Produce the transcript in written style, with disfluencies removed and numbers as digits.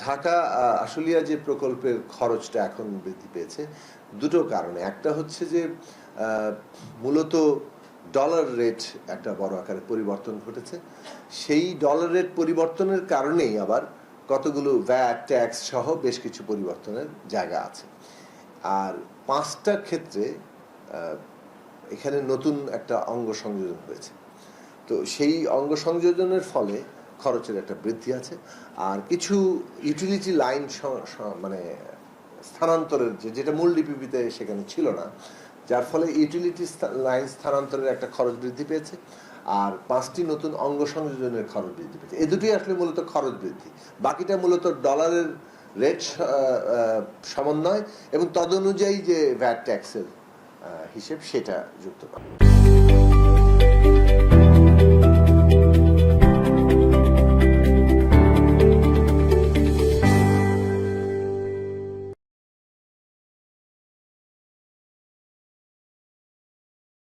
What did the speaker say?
ঢাকা আশুলিয়া যে প্রকল্পের খরচটা এখন বৃদ্ধি পেয়েছে দুটো কারণে। একটা হচ্ছে যে মূলত ডলার রেট একটা বড় আকারে পরিবর্তন ঘটেছে। সেই ডলার রেট পরিবর্তনের কারণেই আবার কতগুলো ভ্যাট ট্যাক্স সহ বেশ কিছু পরিবর্তনের জায়গা আছে। আর 5টা ক্ষেত্রে এখানে নতুন একটা অঙ্গ সংযোজন হয়েছে। তো সেই অঙ্গ সংযোজনের ফলে খরচের একটা বৃদ্ধি আছে। আর কিছু ইউটিলিটি লাইন মানে স্থানান্তরের যেটা মূল ডিপিপিতে সেখানে ছিল না, যার ফলে ইউটিলিটি লাইন স্থানান্তরের একটা খরচ বৃদ্ধি পেয়েছে। আর 5টি নতুন অঙ্গ সংযোজনের খরচ বৃদ্ধি পেয়েছে। এই দুটোই আসলে মূলত খরচ বৃদ্ধি, বাকিটা মূলত ডলারের রেট সমন্বয় এবং তদনুযায়ী যে ভ্যাট ট্যাক্সের হিসেব সেটা যুক্ত করে।